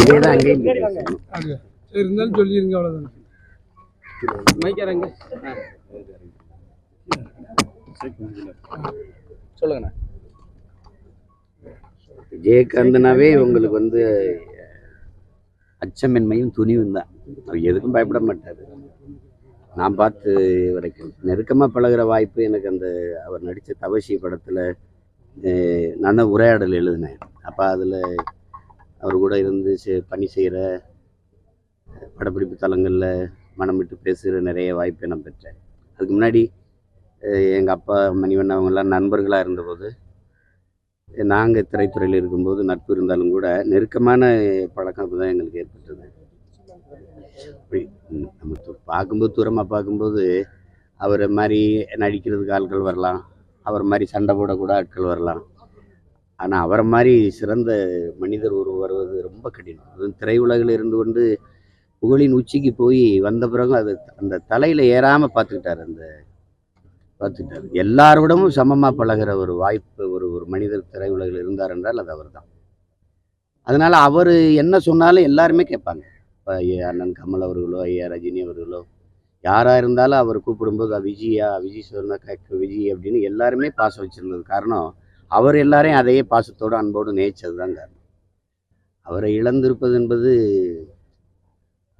இதே தான் அங்கேயும் இருந்தாலும் சொல்லிருங்க, அவ்வளோதான். சொல்லுங்கண்ணா. விஜயகாந்தனாவே உங்களுக்கு வந்து அச்சமின்மையும் துணிவும் தான். அவர் எதுக்கும் பயப்பட மாட்டார். நான் பார்த்து வரைக்கும் நெருக்கமாக பழகிற வாய்ப்பு எனக்கு அந்த அவர் நடித்த தவசி படத்தில் நான் தான் உரையாடல் எழுதினேன். அப்போ அதில் அவர் கூட இருந்து பணி செய்கிற படப்பிடிப்பு தலங்களில் மனம் விட்டு பேசுகிற நிறைய வாய்ப்பை நான் பெற்றேன். அதுக்கு முன்னாடி எங்கள் அப்பா மணிவண்ணன் அவங்கெல்லாம் நண்பர்களாக இருந்தபோது, நாங்கள் திரைத்துறையில் இருக்கும்போது நட்பு இருந்தாலும் கூட நெருக்கமான பழக்கம் தான் எங்களுக்கு ஏற்பட்டது. நம்ம பார்க்கும்போது தூரமாக பார்க்கும்போது அவரை மாதிரி நடிக்கிறதுக்கு ஆட்கள் வரலாம், அவர் மாதிரி சண்டை போடக்கூட ஆட்கள் வரலாம். ஆனால் அவரை மாதிரி சிறந்த மனிதர் வருவது ரொம்ப கடினம். அதுவும் திரையுலகில் இருந்து கொண்டு புகழின் உச்சிக்கு போய் வந்த பிறகு அது அந்த தலையில் ஏறாமல் பார்த்துக்கிட்டார். எல்லாரோடமும் சமமாக பழகிற ஒரு வாய்ப்பு ஒரு மனிதர் திரையுலகில் இருந்தார் என்றால் அது அவர் தான். அதனால் அவர் என்ன சொன்னாலும் எல்லாருமே கேட்பாங்க. இப்போ அண்ணன் கமல் அவர்களோ, ஐயா ரஜினி அவர்களோ, யாராக இருந்தாலும் அவர் கூப்பிடும்போது விஜய் சொன்ன விஜய் அப்படின்னு எல்லாருமே பாசம் வச்சுருந்தது காரணம், அவர் எல்லாரையும் அதையே பாசத்தோடு அன்போடு நேசித்தது தான் காரணம். அவரை இழந்திருப்பது என்பது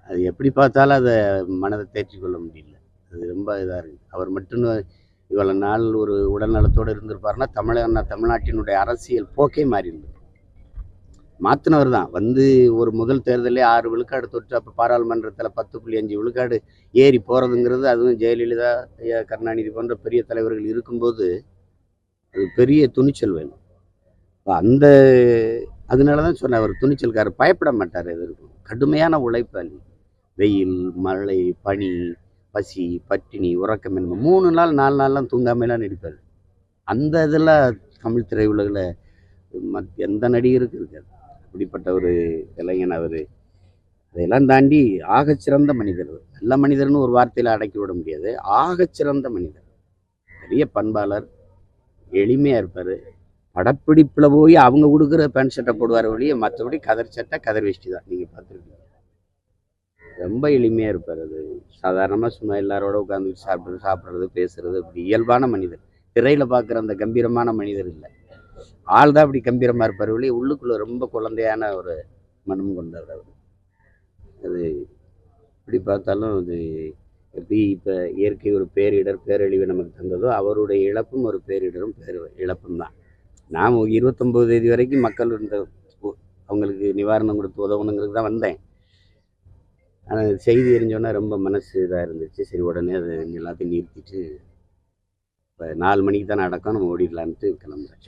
அது எப்படி பார்த்தாலும் அதை மனதை தேற்றிக்கொள்ள முடியல. அது ரொம்ப இதாக இருக்குது. அவர் மட்டும் இவ்வளோ நாள் ஒரு உடல்நலத்தோடு இருந்திருப்பாருன்னா தமிழ்நாட்டினுடைய அரசியல் போக்கே மாறி இருந்தது. மாற்றினவர் தான். வந்து ஒரு முதல் தேர்தலே 6 விழுக்காடு தொட்டு, அப்போ பாராளுமன்றத்தில் 10.5 விழுக்காடு ஏறி போகிறதுங்கிறது, அதுவும் ஜெயலலிதா, ஐயா கருணாநிதி போன்ற பெரிய தலைவர்கள் இருக்கும்போது அது பெரிய துணிச்சல் வேணும். அதனால தான் சொன்னேன், அவர் துணிச்சல்காரர், பயப்பட மாட்டார். எதற்கும் கடுமையான உழைப்பாளி. வெயில், மழை, பனி, பசி, பட்டினி, உறக்கம் என்பது 3 நாள் 4 நாள்லாம் தூங்காமலாம் நடிப்பார். அந்த இதெல்லாம் தமிழ் திரையுலகில் எந்த நடிகருக்கு இருக்காது. அப்படிப்பட்ட ஒரு இளைஞன் அவர். அதையெல்லாம் தாண்டி ஆகச்சிறந்த மனிதர். நல்ல மனிதர்னு ஒரு வார்த்தையில் அடக்கி விட முடியாது. ஆகச்சிறந்த மனிதர், பெரிய பண்பாளர், எளிமையாக இருப்பார். படப்பிடிப்பில் போய் அவங்க கொடுக்குற பேண்ட் சட்டை போடுவார் வழியே, மற்றபடி கதர் சட்டை கதர் வேஷ்டி தான். நீங்கள் பார்த்துருக்கீங்க. ரொம்ப எளிமையாக இருப்பார். அது சாதாரணமாக சும்மா எல்லாரோட உட்காந்து சாப்பிட்றது பேசுறது, அப்படி இயல்பான மனிதர். திரையில் பார்க்குற அந்த கம்பீரமான மனிதர் இல்லை. ஆள் தான் அப்படி கம்பீரமாக இருப்பார் வழியே, உள்ளுக்குள்ளே ரொம்ப குழந்தையான ஒரு மனம் கொண்டவர் அவர். அது இப்படி பார்த்தாலும் அது எப்படி இப்போ இயற்கை ஒரு பேரழிவை நமக்கு தந்ததோ, அவருடைய இழப்பும் ஒரு பேரிடரும் இழப்பும் தான். நான் 29 தேதி வரைக்கும் மக்கள் அவங்களுக்கு நிவாரணம் கொடுத்து உதவணுங்கிறது தான் வந்தேன். ஆனால் செய்தி எரிஞ்சோன்னா ரொம்ப மனசு இதாக இருந்துச்சு. சரி, உடனே அதை எல்லாத்தையும் நிறுத்திட்டு இப்போ 4 மணிக்கு தான் நடக்கும், நம்ம ஓடிடலான்ட்டு கிளம்புறேன்.